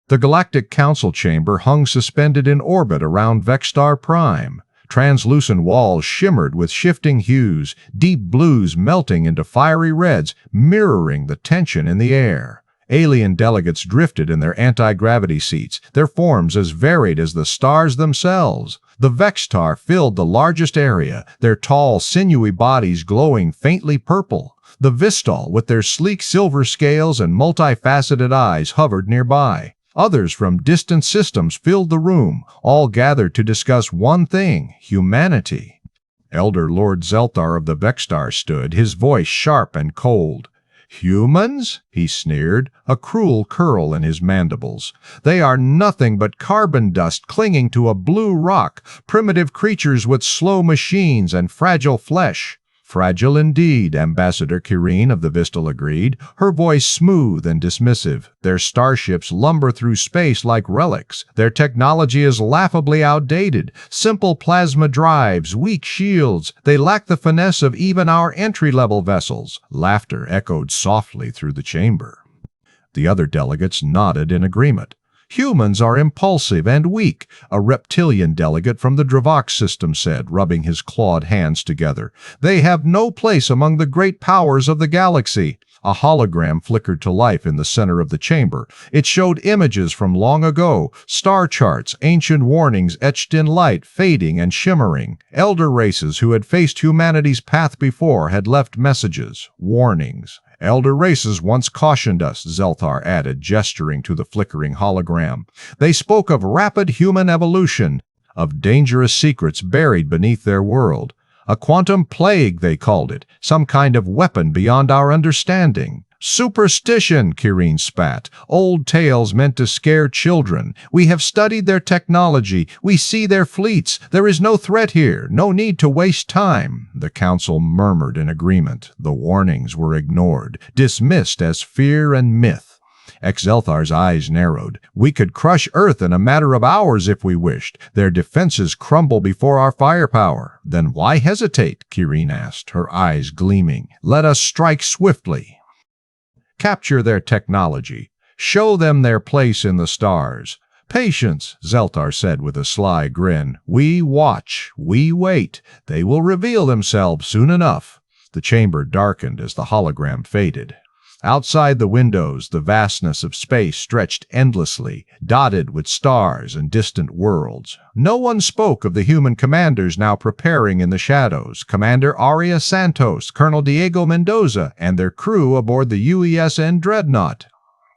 The Galactic Council chamber hung suspended in orbit around Vexstar Prime. Translucent walls shimmered with shifting hues, deep blues melting into fiery reds, mirroring the tension in the air. Alien delegates drifted in their anti-gravity seats, their forms as varied as the stars themselves. The Vexstar filled the largest area, their tall, sinewy bodies glowing faintly purple. The Vistal, with their sleek silver scales and multifaceted eyes, hovered nearby. Others from distant systems filled the room, all gathered to discuss one thing: humanity. Elder Lord Zelthar of the Vexstar stood, his voice sharp and cold. "Humans?" he sneered, a cruel curl in his mandibles. "They are nothing but carbon dust clinging to a blue rock, primitive creatures with slow machines and fragile flesh." "Fragile indeed," Ambassador Kireen of the Vistal agreed, her voice smooth and dismissive. "Their starships lumber through space like relics. Their technology is laughably outdated. Simple plasma drives, weak shields. They lack the finesse of even our entry-level vessels." Laughter echoed softly through the chamber. The other delegates nodded in agreement. "Humans are impulsive and weak," a reptilian delegate from the Dravok system said, rubbing his clawed hands together. "They have no place among the great powers of the galaxy." A hologram flickered to life in the center of the chamber. It showed images from long ago, star charts, ancient warnings etched in light, fading and shimmering. Elder races who had faced humanity's path before had left messages, warnings. "Elder races once cautioned us," Zelthar added, gesturing to the flickering hologram. "They spoke of rapid human evolution, of dangerous secrets buried beneath their world. A quantum plague, they called it, some kind of weapon beyond our understanding." "Superstition," Kireen spat. "Old tales meant to scare children. We have studied their technology. We see their fleets. There is no threat here. No need to waste time." The council murmured in agreement. The warnings were ignored, dismissed as fear and myth. Zelthar's eyes narrowed. "We could crush Earth in a matter of hours if we wished. Their defenses crumble before our firepower." "Then why hesitate?" Kireen asked, her eyes gleaming. "Let us strike swiftly. Capture their technology. Show them their place in the stars." "Patience," Zelthar said with a sly grin. "We watch. We wait. They will reveal themselves soon enough." The chamber darkened as the hologram faded. Outside the windows, the vastness of space stretched endlessly, dotted with stars and distant worlds. No one spoke of the human commanders now preparing in the shadows: Commander Aria Santos, Colonel Diego Mendoza, and their crew aboard the UESN Dreadnought.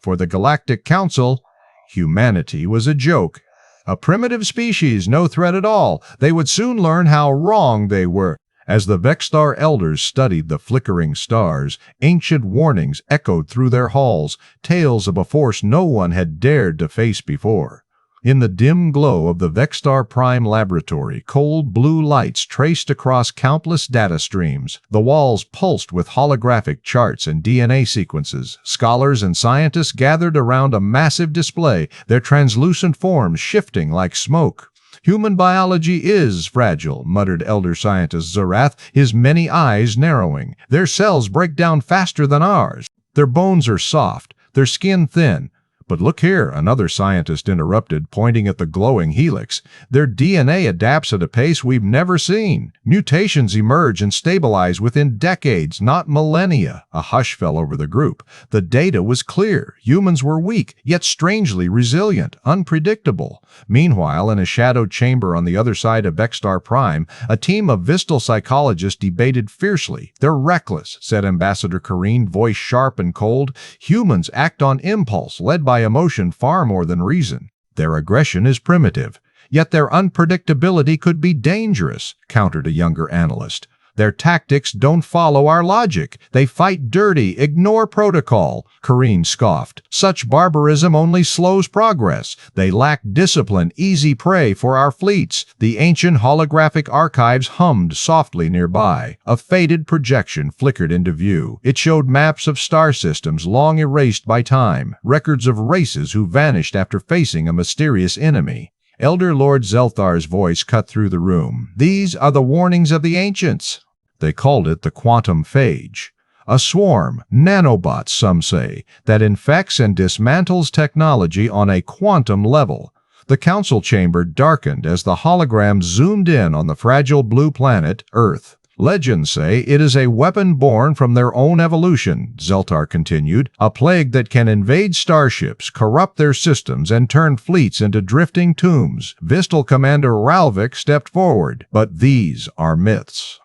For the Galactic Council, humanity was a joke. A primitive species, no threat at all. They would soon learn how wrong they were. As the Vexstar elders studied the flickering stars, ancient warnings echoed through their halls, tales of a force no one had dared to face before. In the dim glow of the Vexstar Prime laboratory, cold blue lights traced across countless data streams. The walls pulsed with holographic charts and DNA sequences. Scholars and scientists gathered around a massive display, their translucent forms shifting like smoke. "Human biology is fragile," muttered Elder Scientist Zarath, his many eyes narrowing. "Their cells break down faster than ours. Their bones are soft, their skin thin. But look here," another scientist interrupted, pointing at the glowing helix. "Their DNA adapts at a pace we've never seen. Mutations emerge and stabilize within decades, not millennia." A hush fell over the group. The data was clear. Humans were weak, yet strangely resilient, unpredictable. Meanwhile, in a shadowed chamber on the other side of Vexstar Prime, a team of Vistal psychologists debated fiercely. "They're reckless," said Ambassador Kireen, voice sharp and cold. "Humans act on impulse, led by emotion far more than reason. Their aggression is primitive, yet their unpredictability could be dangerous," countered a younger analyst. "Their tactics don't follow our logic. They fight dirty, ignore protocol." Kireen scoffed. "Such barbarism only slows progress. They lack discipline, easy prey for our fleets." The ancient holographic archives hummed softly nearby. A faded projection flickered into view. It showed maps of star systems long erased by time, records of races who vanished after facing a mysterious enemy. Elder Lord Zelthar's voice cut through the room. "These are the warnings of the ancients." They called it the quantum phage. A swarm, nanobots some say, that infects and dismantles technology on a quantum level. The council chamber darkened as the hologram zoomed in on the fragile blue planet, Earth. Legends say it is a weapon born from their own evolution, Zeltar continued, a plague that can invade starships, corrupt their systems, and turn fleets into drifting tombs. Vistal Commander Ralvik stepped forward, but these are myths.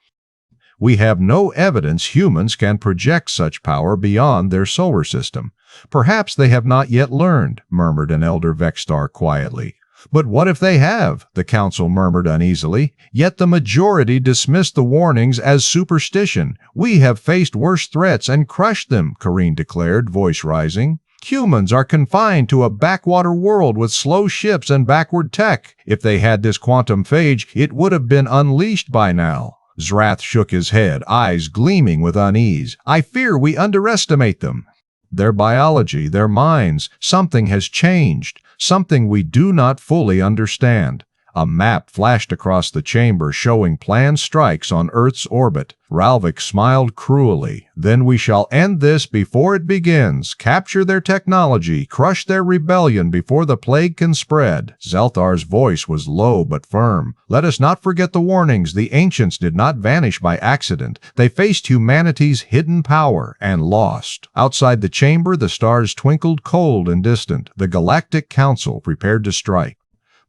We have no evidence humans can project such power beyond their solar system. Perhaps they have not yet learned, murmured an elder Vexstar quietly. But what if they have? The council murmured uneasily. Yet the majority dismissed the warnings as superstition. We have faced worse threats and crushed them, Kareen declared, voice rising. Humans are confined to a backwater world with slow ships and backward tech. If they had this quantum phage, it would have been unleashed by now. Zrath shook his head, eyes gleaming with unease. I fear we underestimate them. Their biology, their minds, something has changed, something we do not fully understand. A map flashed across the chamber showing planned strikes on Earth's orbit. Ralvik smiled cruelly. Then we shall end this before it begins, capture their technology, crush their rebellion before the plague can spread. Zelthar's voice was low but firm. Let us not forget the warnings. The ancients did not vanish by accident. They faced humanity's hidden power and lost. Outside the chamber, the stars twinkled cold and distant. The Galactic Council prepared to strike.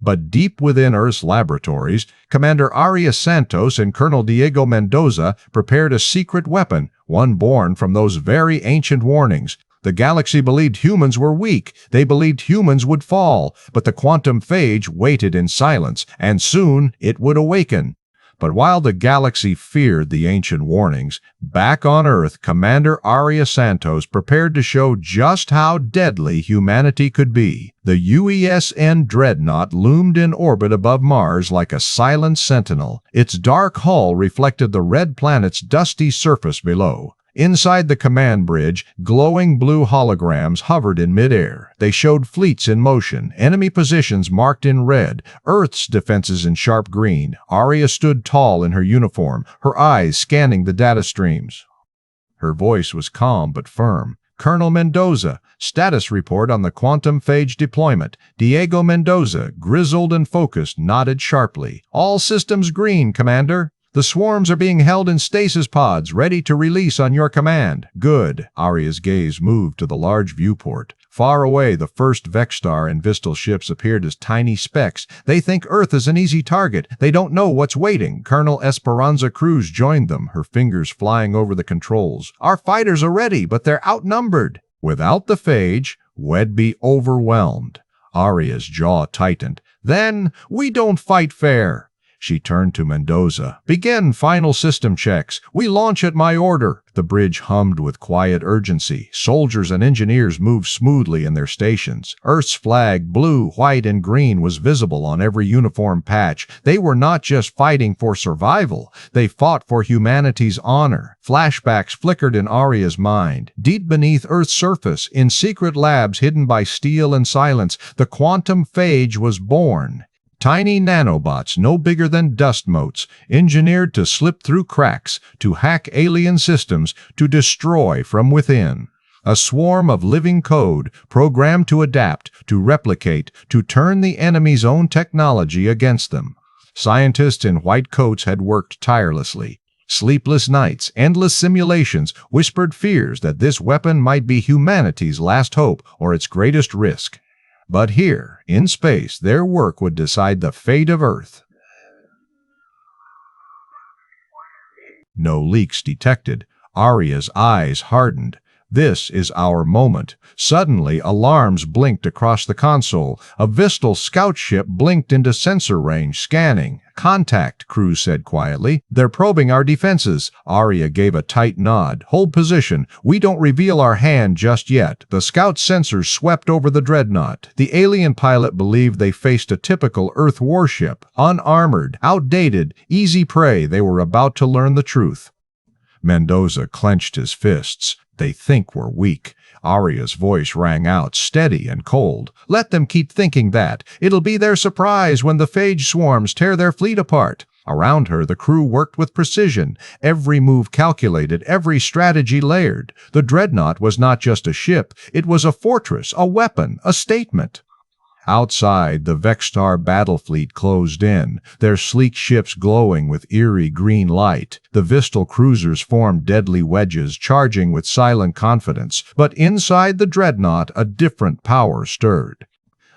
But deep within Earth's laboratories, Commander Arias Santos and Colonel Diego Mendoza prepared a secret weapon, one born from those very ancient warnings. The galaxy believed humans were weak. They believed humans would fall. But the quantum phage waited in silence, and soon it would awaken. But while the galaxy feared the ancient warnings, back on Earth, Commander Arias Santos prepared to show just how deadly humanity could be. The UESN Dreadnought loomed in orbit above Mars like a silent sentinel. Its dark hull reflected the red planet's dusty surface below. Inside the command bridge, glowing blue holograms hovered in midair. They showed fleets in motion, enemy positions marked in red, Earth's defenses in sharp green. Arya stood tall in her uniform, her eyes scanning the data streams. Her voice was calm but firm. Colonel Mendoza, status report on the quantum phage deployment. Diego Mendoza, grizzled and focused, nodded sharply. All systems green, Commander. The swarms are being held in stasis pods, ready to release on your command. Good. Arya's gaze moved to the large viewport. Far away, the first Vexstar and Vistal ships appeared as tiny specks. They think Earth is an easy target. They don't know what's waiting. Colonel Esperanza Cruz joined them, her fingers flying over the controls. Our fighters are ready, but they're outnumbered. Without the phage, we'd be overwhelmed. Arya's jaw tightened. Then, we don't fight fair. She turned to Mendoza. Begin final system checks. We launch at my order. The bridge hummed with quiet urgency. Soldiers and engineers moved smoothly in their stations. Earth's flag, blue, white, and green, was visible on every uniform patch. They were not just fighting for survival. They fought for humanity's honor. Flashbacks flickered in Arya's mind. Deep beneath Earth's surface, in secret labs hidden by steel and silence, the quantum phage was born. Tiny nanobots no bigger than dust motes, engineered to slip through cracks, to hack alien systems, to destroy from within. A swarm of living code, programmed to adapt, to replicate, to turn the enemy's own technology against them. Scientists in white coats had worked tirelessly. Sleepless nights, endless simulations, whispered fears that this weapon might be humanity's last hope or its greatest risk. But here, in space, their work would decide the fate of Earth. No leaks detected. Arya's eyes hardened. This is our moment. Suddenly, alarms blinked across the console. A Vistal scout ship blinked into sensor range, scanning. Contact, Cruz said quietly. They're probing our defenses. Arya gave a tight nod. Hold position. We don't reveal our hand just yet. The scout sensors swept over the dreadnought. The alien pilot believed they faced a typical Earth warship. Unarmored, outdated, easy prey. They were about to learn the truth. Mendoza clenched his fists. They think we're weak. Arya's voice rang out, steady and cold. Let them keep thinking that. It'll be their surprise when the phage swarms tear their fleet apart. Around her, the crew worked with precision, every move calculated, every strategy layered. The dreadnought was not just a ship, it was a fortress, a weapon, a statement. Outside, the Vexstar battle fleet closed in, their sleek ships glowing with eerie green light. The Vistal cruisers formed deadly wedges, charging with silent confidence. But inside the dreadnought, a different power stirred.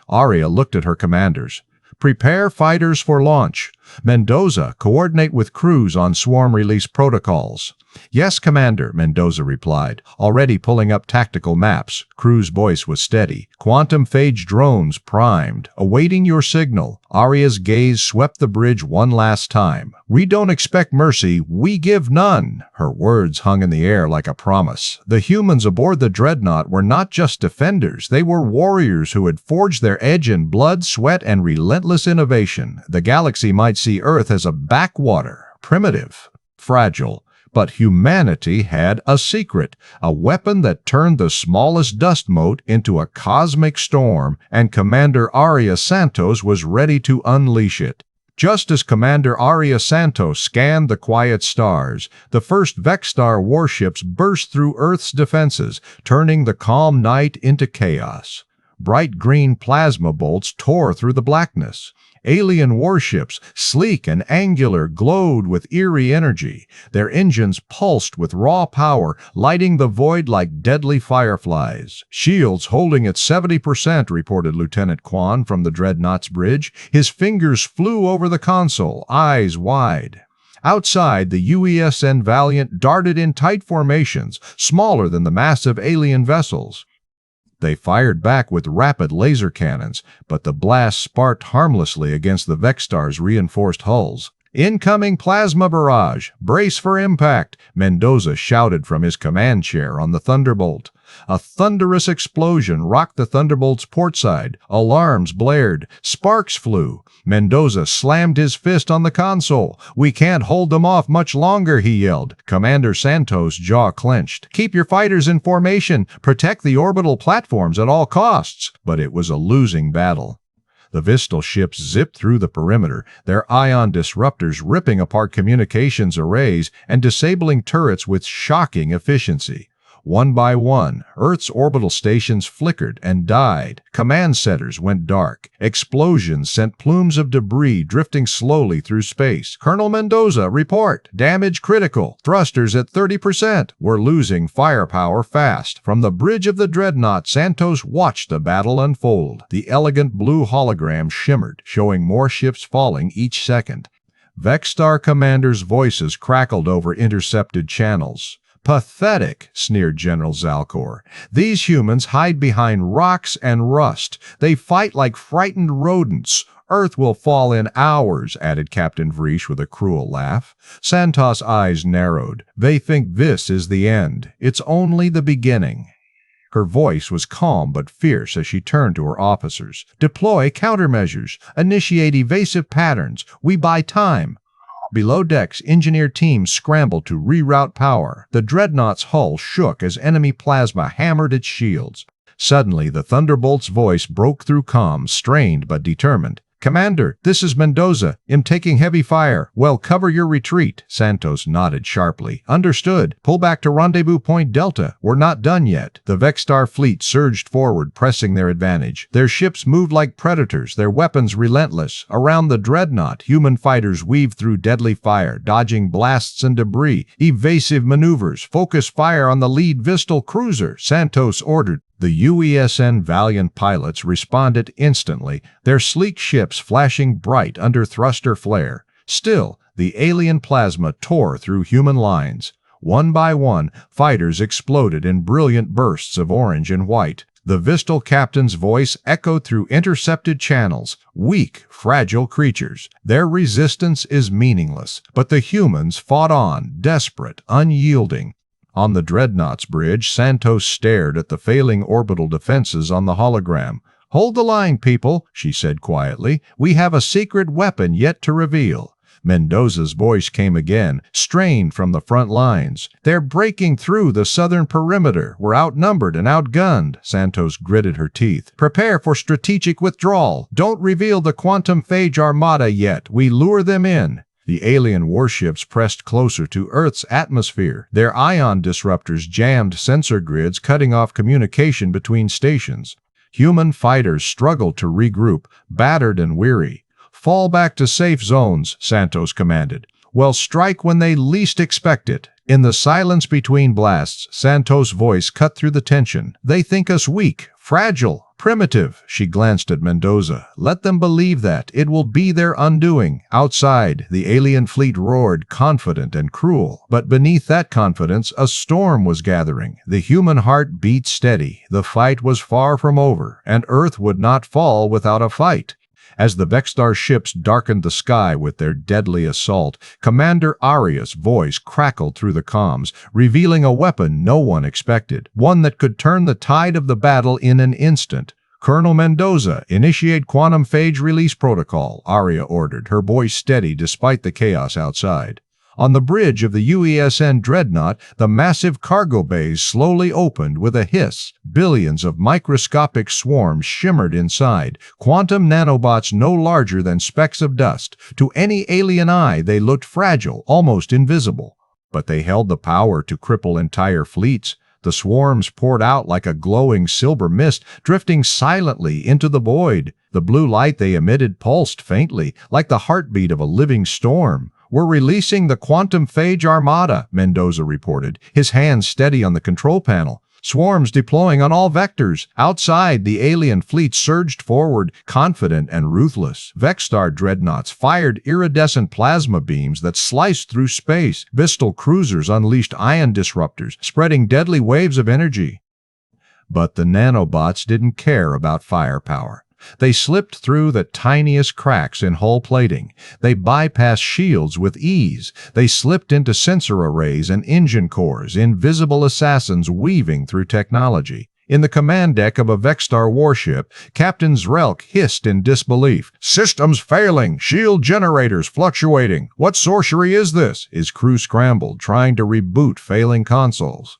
Arya looked at her commanders. "Prepare fighters for launch. Mendoza, coordinate with crews on swarm release protocols." "Yes, Commander," Mendoza replied, already pulling up tactical maps. Crew's voice was steady. "Quantum Phage drones primed, awaiting your signal." Arya's gaze swept the bridge one last time. "We don't expect mercy, we give none." Her words hung in the air like a promise. The humans aboard the dreadnought were not just defenders, they were warriors who had forged their edge in blood, sweat, and relentless innovation. The galaxy might see Earth as a backwater, primitive, fragile. But humanity had a secret, a weapon that turned the smallest dust mote into a cosmic storm, and Commander Arya Santos was ready to unleash it. Just as Commander Arya Santos scanned the quiet stars, the first Vexstar warships burst through Earth's defenses, turning the calm night into chaos. Bright green plasma bolts tore through the blackness. Alien warships, sleek and angular, glowed with eerie energy. Their engines pulsed with raw power, lighting the void like deadly fireflies. "Shields holding at 70%, reported Lieutenant Quan from the dreadnought's bridge. His fingers flew over the console, eyes wide. Outside, the UESN Valiant darted in tight formations, smaller than the massive alien vessels. They fired back with rapid laser cannons, but the blasts sparked harmlessly against the Vexstar's reinforced hulls. "Incoming plasma barrage! Brace for impact!" Mendoza shouted from his command chair on the Thunderbolt. A thunderous explosion rocked the Thunderbolt's port side. Alarms blared. Sparks flew. Mendoza slammed his fist on the console. "We can't hold them off much longer," he yelled. Commander Santos' jaw clenched. "Keep your fighters in formation. Protect the orbital platforms at all costs." But it was a losing battle. The Vistal ships zipped through the perimeter, their ion disruptors ripping apart communications arrays and disabling turrets with shocking efficiency. One by one, Earth's orbital stations flickered and died. Command centers went dark. Explosions sent plumes of debris drifting slowly through space. "Colonel Mendoza, report. Damage critical. Thrusters at 30%. We're losing firepower fast." From the bridge of the dreadnought, Santos watched the battle unfold. The elegant blue hologram shimmered, showing more ships falling each second. Vexstar commanders' voices crackled over intercepted channels. "Pathetic," sneered General Zalcor. "These humans hide behind rocks and rust. They fight like frightened rodents. Earth will fall in hours," added Captain Vreesh with a cruel laugh. Santos' eyes narrowed. "They think this is the end. It's only the beginning." Her voice was calm but fierce as she turned to her officers. "Deploy countermeasures. Initiate evasive patterns. We buy time." Below decks, engineer teams scrambled to reroute power. The dreadnought's hull shook as enemy plasma hammered its shields. Suddenly, the Thunderbolt's voice broke through comms, strained but determined. "Commander, this is Mendoza. I'm taking heavy fire. Well, cover your retreat." Santos nodded sharply. "Understood. Pull back to rendezvous point Delta. We're not done yet." The Vexstar fleet surged forward, pressing their advantage. Their ships moved like predators, their weapons relentless. Around the dreadnought, human fighters weaved through deadly fire, dodging blasts and debris. Evasive maneuvers. Focus fire on the lead Vistal cruiser, Santos ordered. The UESN Valiant pilots responded instantly, their sleek ships flashing bright under thruster flare. Still, the alien plasma tore through human lines. One by one, fighters exploded in brilliant bursts of orange and white. The Vistal captain's voice echoed through intercepted channels. "Weak, fragile creatures. Their resistance is meaningless." But the humans fought on, desperate, unyielding. On the dreadnought's bridge, Santos stared at the failing orbital defenses on the hologram. "Hold the line, people," she said quietly. "We have a secret weapon yet to reveal." Mendoza's voice came again, strained from the front lines. "They're breaking through the southern perimeter. We're outnumbered and outgunned." Santos gritted her teeth. "Prepare for strategic withdrawal. Don't reveal the Quantum Phage Armada yet. We lure them in." The alien warships pressed closer to Earth's atmosphere. Their ion disruptors jammed sensor grids, cutting off communication between stations. Human fighters struggled to regroup, battered and weary. "Fall back to safe zones," Santos commanded. "We'll strike when they least expect it." In the silence between blasts, Santos' voice cut through the tension. "They think us weak, fragile, primitive." She glanced at Mendoza. "Let them believe that. It will be their undoing." Outside, the alien fleet roared, confident and cruel. But beneath that confidence, a storm was gathering. The human heart beat steady. The fight was far from over, and Earth would not fall without a fight. As the Vexstar ships darkened the sky with their deadly assault, Commander Aria's voice crackled through the comms, revealing a weapon no one expected, one that could turn the tide of the battle in an instant. "Colonel Mendoza, initiate quantum phage release protocol," Aria ordered, her voice steady despite the chaos outside. On the bridge of the UESN Dreadnought, the massive cargo bays slowly opened with a hiss. Billions of microscopic swarms shimmered inside, quantum nanobots no larger than specks of dust. To any alien eye, they looked fragile, almost invisible. But they held the power to cripple entire fleets. The swarms poured out like a glowing silver mist, drifting silently into the void. The blue light they emitted pulsed faintly, like the heartbeat of a living storm. "We're releasing the quantum phage Armada," Mendoza reported, his hands steady on the control panel. "Swarms deploying on all vectors." Outside, the alien fleet surged forward, confident and ruthless. Vexstar dreadnoughts fired iridescent plasma beams that sliced through space. Vistal cruisers unleashed ion disruptors, spreading deadly waves of energy. But the nanobots didn't care about firepower. They slipped through the tiniest cracks in hull plating. They bypassed shields with ease. They slipped into sensor arrays and engine cores, invisible assassins weaving through technology. In the command deck of a Vexstar warship, Captain Zrelk hissed in disbelief. "Systems failing! Shield generators fluctuating! What sorcery is this?" His crew scrambled, trying to reboot failing consoles.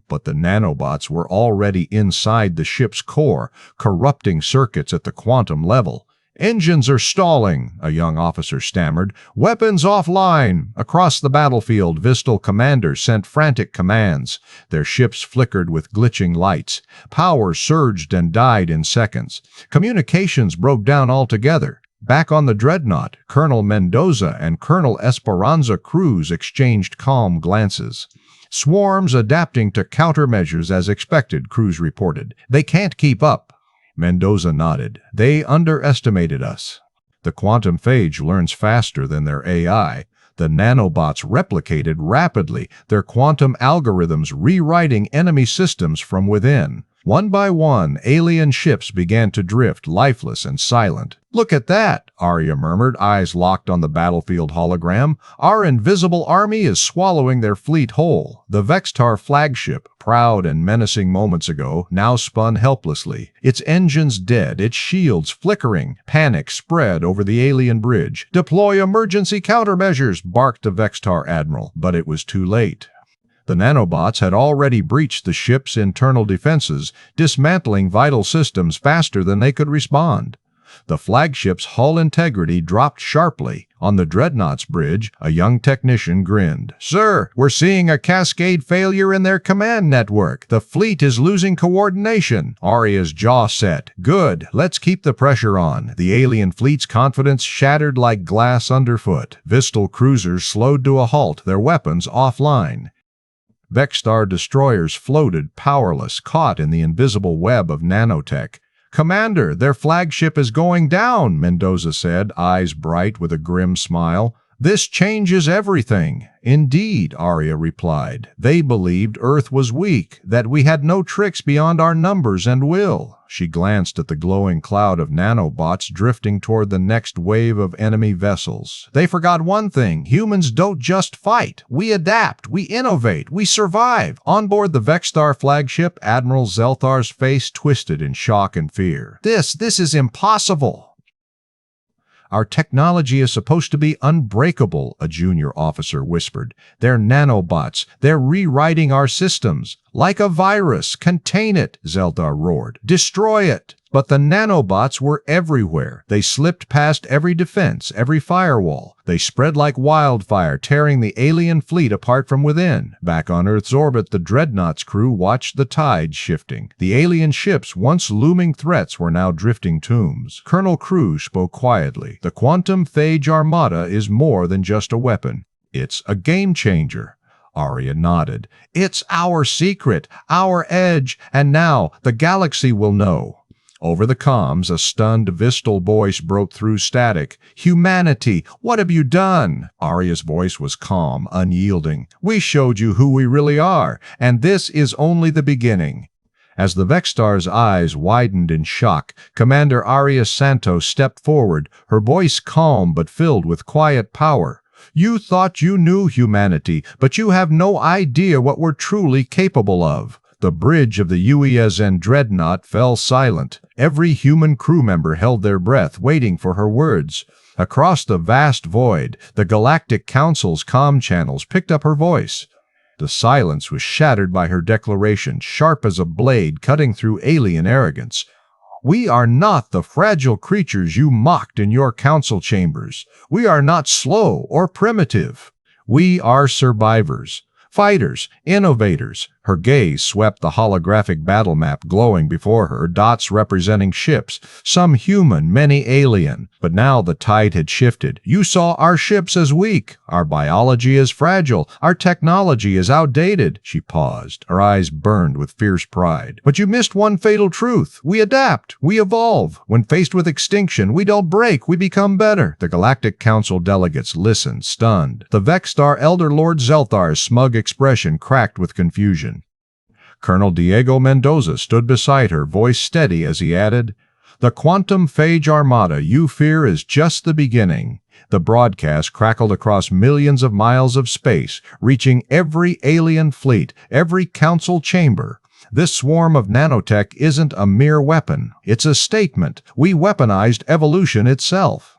But the nanobots were already inside the ship's core, corrupting circuits at the quantum level. "Engines are stalling," a young officer stammered. "Weapons offline." Across the battlefield, Vistal commanders sent frantic commands. Their ships flickered with glitching lights. Power surged and died in seconds. Communications broke down altogether. Back on the Dreadnought, Colonel Mendoza and Colonel Esperanza Cruz exchanged calm glances. "Swarms adapting to countermeasures as expected," Cruz reported. "They can't keep up." Mendoza nodded. "They underestimated us." The quantum phage learns faster than their AI. The nanobots replicated rapidly, their quantum algorithms rewriting enemy systems from within. One by one, alien ships began to drift, lifeless and silent. "Look at that," Arya murmured, eyes locked on the battlefield hologram. "Our invisible army is swallowing their fleet whole." The Vexstar flagship, proud and menacing moments ago, now spun helplessly. Its engines dead, its shields flickering. Panic spread over the alien bridge. "Deploy emergency countermeasures," barked the Vexstar admiral, but it was too late. The nanobots had already breached the ship's internal defenses, dismantling vital systems faster than they could respond. The flagship's hull integrity dropped sharply. On the Dreadnought's bridge, a young technician grinned. "Sir, we're seeing a cascade failure in their command network. The fleet is losing coordination." Arya's jaw set. "Good. Let's keep the pressure on." The alien fleet's confidence shattered like glass underfoot. Vistal cruisers slowed to a halt, their weapons offline. Vexstar destroyers floated powerless, caught in the invisible web of nanotech. "Commander, their flagship is going down," Mendoza said, eyes bright with a grim smile. "This changes everything." "Indeed," Arya replied. "They believed Earth was weak, that we had no tricks beyond our numbers and will." She glanced at the glowing cloud of nanobots drifting toward the next wave of enemy vessels. "They forgot one thing. Humans don't just fight. We adapt, we innovate, we survive." On board the Vexstar flagship, Admiral Zelthar's face twisted in shock and fear. This is impossible." "Our technology is supposed to be unbreakable," a junior officer whispered. "They're nanobots. They're rewriting our systems. Like a virus. Contain it," Zelthar roared. "Destroy it." But the nanobots were everywhere. They slipped past every defense, every firewall. They spread like wildfire, tearing the alien fleet apart from within. Back on Earth's orbit, the Dreadnought's crew watched the tides shifting. The alien ships, once looming threats, were now drifting tombs. Colonel Crew spoke quietly. The quantum Phage Armada is more than just a weapon. It's a game changer. Arya nodded. It's our secret, our edge, and now the galaxy will know. Over the comms, a stunned Vistal voice broke through static. Humanity, what have you done? Arya's voice was calm, unyielding. We showed you who we really are, and this is only the beginning. As the Vexstar's eyes widened in shock, Commander Arya Santos stepped forward, her voice calm but filled with quiet power. You thought you knew humanity, but you have no idea what we're truly capable of. The bridge of the UESN Dreadnought fell silent. Every human crew member held their breath, waiting for her words. Across the vast void, the Galactic Council's comm channels picked up her voice. The silence was shattered by her declaration, sharp as a blade cutting through alien arrogance. We are not the fragile creatures you mocked in your council chambers. We are not slow or primitive. We are survivors, fighters, innovators. Her gaze swept the holographic battle map glowing before her, dots representing ships, some human, many alien. But now the tide had shifted. You saw our ships as weak, our biology as fragile, our technology as outdated. She paused, her eyes burned with fierce pride. But you missed one fatal truth. We adapt, we evolve. When faced with extinction, we don't break, we become better. The Galactic Council delegates listened, stunned. The Vexstar Elder Lord Zelthar's smug expression cracked with confusion. Colonel Diego Mendoza stood beside her, voice steady as he added, The quantum Phage Armada you fear is just the beginning. The broadcast crackled across millions of miles of space, reaching every alien fleet, every council chamber. This swarm of nanotech isn't a mere weapon. It's a statement. We weaponized evolution itself.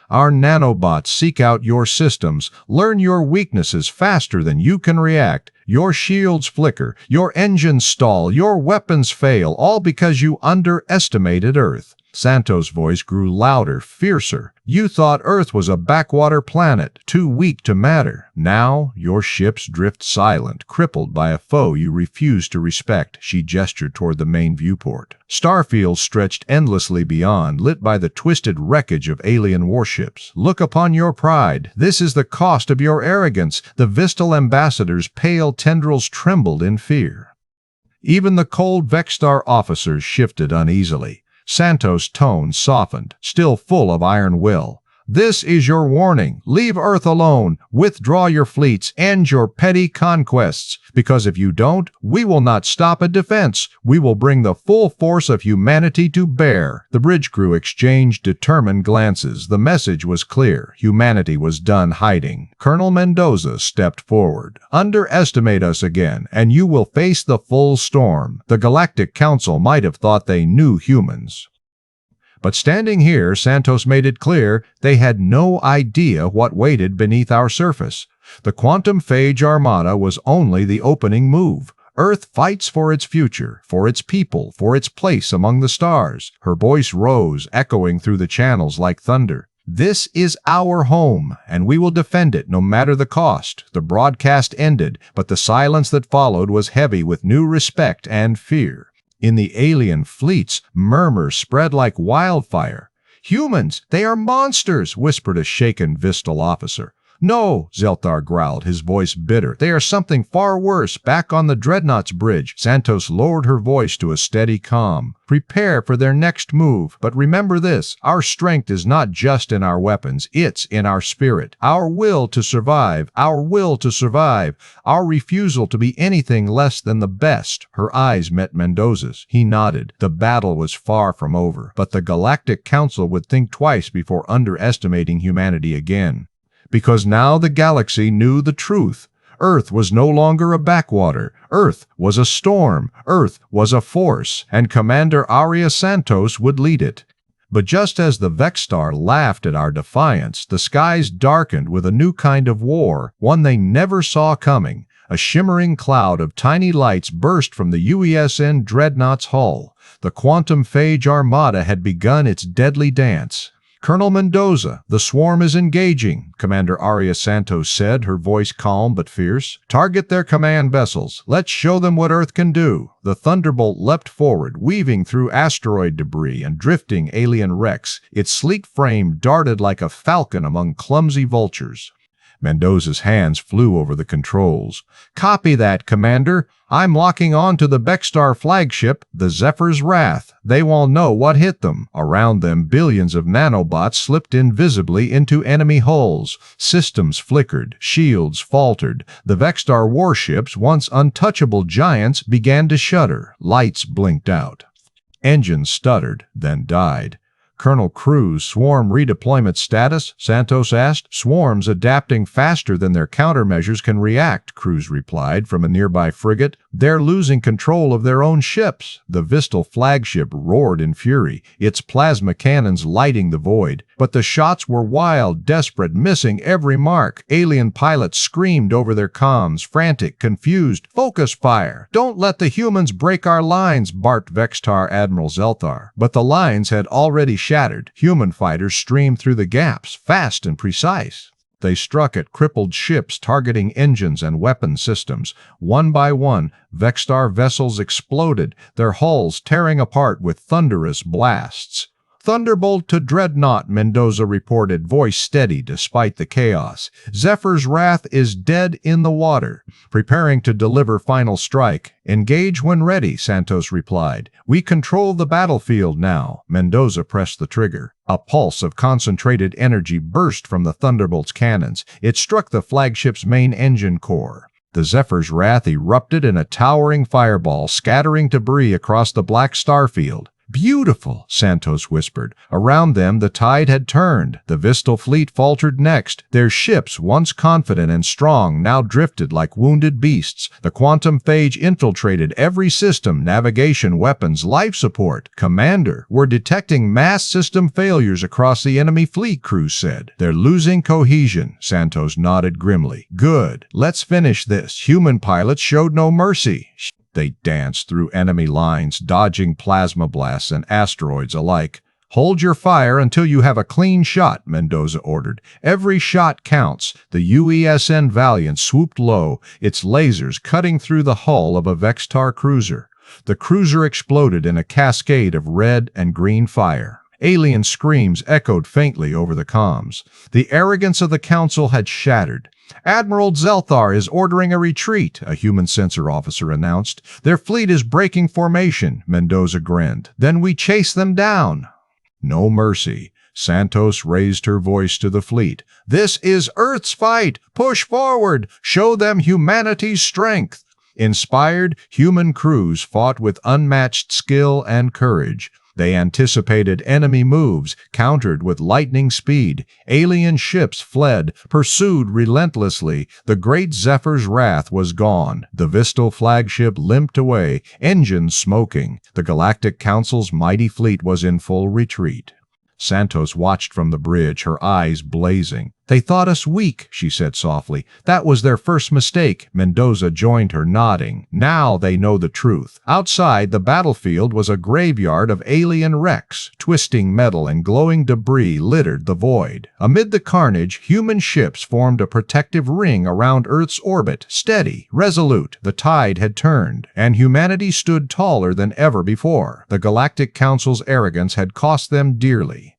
Our nanobots seek out your systems, learn your weaknesses faster than you can react. Your shields flicker, your engines stall, your weapons fail, all because you underestimated Earth. Santos' voice grew louder, fiercer. You thought Earth was a backwater planet, too weak to matter. Now, your ships drift silent, crippled by a foe you refuse to respect. She gestured toward the main viewport. Starfields stretched endlessly beyond, lit by the twisted wreckage of alien warships. Look upon your pride. This is the cost of your arrogance. The Vistal ambassador's pale tendrils trembled in fear. Even the cold Vexstar officers shifted uneasily. Santos' tone softened, still full of iron will. This is your warning. Leave Earth alone. Withdraw your fleets. End your petty conquests. Because if you don't, we will not stop at defense. We will bring the full force of humanity to bear. The bridge crew exchanged determined glances. The message was clear. Humanity was done hiding. Colonel Mendoza stepped forward. Underestimate us again, and you will face the full storm. The Galactic Council might have thought they knew humans. But standing here, Santos made it clear they had no idea what waited beneath our surface. The quantum Phage Armada was only the opening move. Earth fights for its future, for its people, for its place among the stars. Her voice rose, echoing through the channels like thunder. This is our home, and we will defend it no matter the cost. The broadcast ended, but the silence that followed was heavy with new respect and fear. In the alien fleets, murmurs spread like wildfire. Humans, they are monsters, whispered a shaken Vistal officer. No, Zelthar growled, his voice bitter. They are something far worse. Back on the Dreadnought's bridge, Santos lowered her voice to a steady calm. Prepare for their next move, but remember this, our strength is not just in our weapons, it's in our spirit. Our will to survive, our refusal to be anything less than the best. Her eyes met Mendoza's. He nodded. The battle was far from over, but the Galactic Council would think twice before underestimating humanity again. Because now the galaxy knew the truth. Earth was no longer a backwater. Earth was a storm. Earth was a force, and Commander Arya Santos would lead it. But just as the Vexstar laughed at our defiance, the skies darkened with a new kind of war, one they never saw coming. A shimmering cloud of tiny lights burst from the UESN Dreadnought's hull. The quantum Phage Armada had begun its deadly dance. "Colonel Mendoza, the swarm is engaging," Commander Aria Santos said, her voice calm but fierce. "Target their command vessels. Let's show them what Earth can do." The Thunderbolt leapt forward, weaving through asteroid debris and drifting alien wrecks. Its sleek frame darted like a falcon among clumsy vultures. Mendoza's hands flew over the controls. "Copy that, Commander. I'm locking on to the Vexstar flagship, the Zephyr's Wrath. They won't know what hit them." Around them, billions of nanobots slipped invisibly into enemy hulls. Systems flickered, shields faltered. The Vexstar warships, once untouchable giants, began to shudder. Lights blinked out. Engines stuttered, then died. "Colonel Cruz, swarm redeployment status?" Santos asked. "Swarms adapting faster than their countermeasures can react," Cruz replied from a nearby frigate. "They're losing control of their own ships." The Vistal flagship roared in fury, its plasma cannons lighting the void. But the shots were wild, desperate, missing every mark. Alien pilots screamed over their comms, frantic, confused. "Focus fire! Don't let the humans break our lines," barked Vexstar Admiral Zelthar. But the lines had already shattered. Human fighters streamed through the gaps, fast and precise. They struck at crippled ships, targeting engines and weapon systems. One by one, Vexstar vessels exploded, their hulls tearing apart with thunderous blasts. "Thunderbolt to Dreadnought," Mendoza reported, voice steady despite the chaos. "Zephyr's Wrath is dead in the water, preparing to deliver final strike." "Engage when ready," Santos replied. "We control the battlefield now." Mendoza pressed the trigger. A pulse of concentrated energy burst from the Thunderbolt's cannons. It struck the flagship's main engine core. The Zephyr's Wrath erupted in a towering fireball, scattering debris across the black starfield. "Beautiful," Santos whispered. Around them the tide had turned. The Vistal fleet faltered next. Their ships, once confident and strong, now drifted like wounded beasts. The quantum phage infiltrated every system, navigation, weapons, life support. "Commander, we're detecting mass system failures across the enemy fleet," Cruz said. "They're losing cohesion." Santos nodded grimly. "Good. Let's finish this." Human pilots showed no mercy. They danced through enemy lines, dodging plasma blasts and asteroids alike. "Hold your fire until you have a clean shot," Mendoza ordered. "Every shot counts." The UESN Valiant swooped low, its lasers cutting through the hull of a Vexstar cruiser. The cruiser exploded in a cascade of red and green fire. Alien screams echoed faintly over the comms. The arrogance of the Council had shattered. "Admiral Zelthar is ordering a retreat," a human sensor officer announced. "Their fleet is breaking formation," Mendoza grinned. "Then we chase them down." No mercy. Santos raised her voice to the fleet. "This is Earth's fight. Push forward. Show them humanity's strength." Inspired, human crews fought with unmatched skill and courage. They anticipated enemy moves, countered with lightning speed. Alien ships fled, pursued relentlessly. The great Zephyr's Wrath was gone. The Vistal flagship limped away, engines smoking. The Galactic Council's mighty fleet was in full retreat. Santos watched from the bridge, her eyes blazing. "They thought us weak," she said softly. "That was their first mistake." Mendoza joined her, nodding. "Now they know the truth." Outside, the battlefield was a graveyard of alien wrecks. Twisting metal and glowing debris littered the void. Amid the carnage, human ships formed a protective ring around Earth's orbit, steady, resolute. The tide had turned, and humanity stood taller than ever before. The Galactic Council's arrogance had cost them dearly.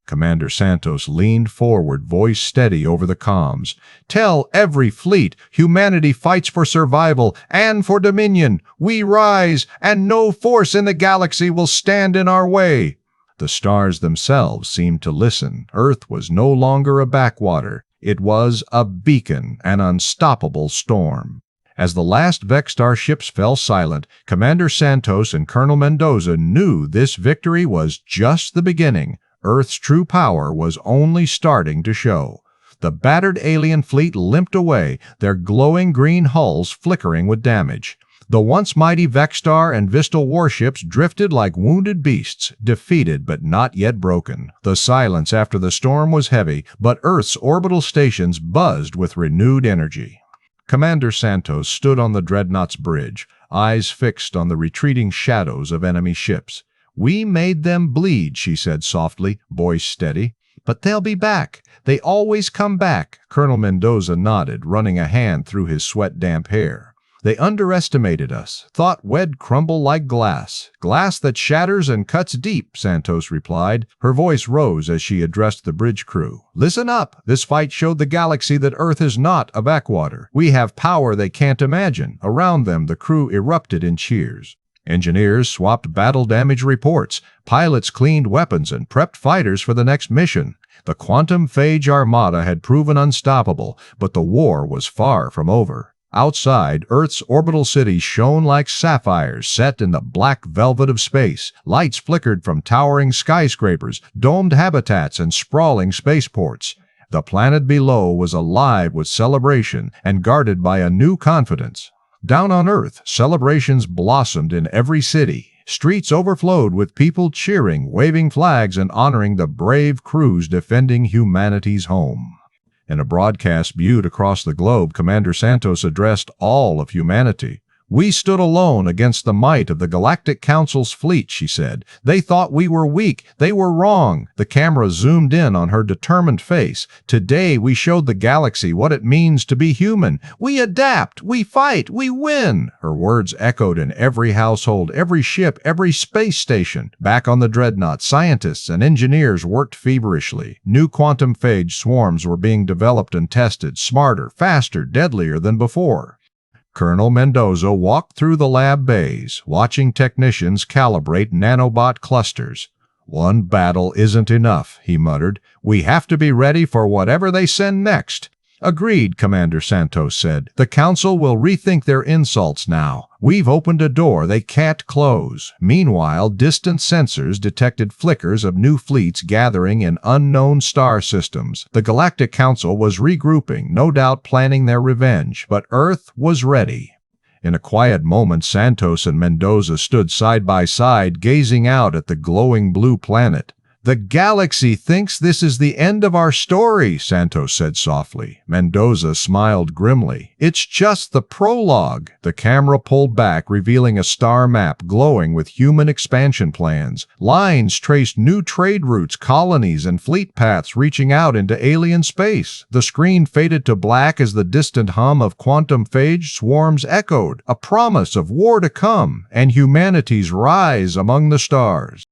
Commander Santos leaned forward, voice steady over the comms. "Tell every fleet, humanity fights for survival and for dominion. We rise, and no force in the galaxy will stand in our way." The stars themselves seemed to listen. Earth was no longer a backwater. It was a beacon, an unstoppable storm. As the last Vexstar ships fell silent, Commander Santos and Colonel Mendoza knew this victory was just the beginning. Earth's true power was only starting to show. The battered alien fleet limped away, their glowing green hulls flickering with damage. The once mighty Vexstar and Vistal warships drifted like wounded beasts, defeated but not yet broken. The silence after the storm was heavy, but Earth's orbital stations buzzed with renewed energy. Commander Santos stood on the Dreadnought's bridge. eyes fixed on the retreating shadows of enemy ships. "We made them bleed," she said softly, voice steady. "But they'll be back. They always come back." Colonel Mendoza nodded, running a hand through his sweat-damp hair. "They underestimated us, thought we'd crumble like glass. Glass that shatters and cuts deep," Santos replied. Her voice rose as she addressed the bridge crew. "Listen up. This fight showed the galaxy that Earth is not a backwater. We have power they can't imagine." Around them, the crew erupted in cheers. Engineers swapped battle damage reports. Pilots cleaned weapons and prepped fighters for the next mission. The quantum Phage Armada had proven unstoppable, but the war was far from over. Outside, Earth's orbital cities shone like sapphires set in the black velvet of space. Lights flickered from towering skyscrapers, domed habitats, and sprawling spaceports. The planet below was alive with celebration and guarded by a new confidence. Down on Earth, celebrations blossomed in every city. Streets overflowed with people cheering, waving flags, and honoring the brave crews defending humanity's home. In a broadcast viewed across the globe, Commander Santos addressed all of humanity. "We stood alone against the might of the Galactic Council's fleet," she said. "They thought we were weak. They were wrong." The camera zoomed in on her determined face. "Today we showed the galaxy what it means to be human. We adapt, we fight, we win." Her words echoed in every household, every ship, every space station. Back on the Dreadnought, scientists and engineers worked feverishly. New quantum phage swarms were being developed and tested, smarter, faster, deadlier than before. Colonel Mendoza walked through the lab bays, watching technicians calibrate nanobot clusters. "One battle isn't enough," he muttered. "We have to be ready for whatever they send next." "Agreed," Commander Santos said. "The Council will rethink their insults now. We've opened a door they can't close." Meanwhile, distant sensors detected flickers of new fleets gathering in unknown star systems. The Galactic Council was regrouping, no doubt planning their revenge, but Earth was ready. In a quiet moment, Santos and Mendoza stood side by side, gazing out at the glowing blue planet. "The galaxy thinks this is the end of our story," Santos said softly. Mendoza smiled grimly. "It's just the prologue." The camera pulled back, revealing a star map glowing with human expansion plans. Lines traced new trade routes, colonies, and fleet paths reaching out into alien space. The screen faded to black as the distant hum of quantum phage swarms echoed, a promise of war to come and humanity's rise among the stars.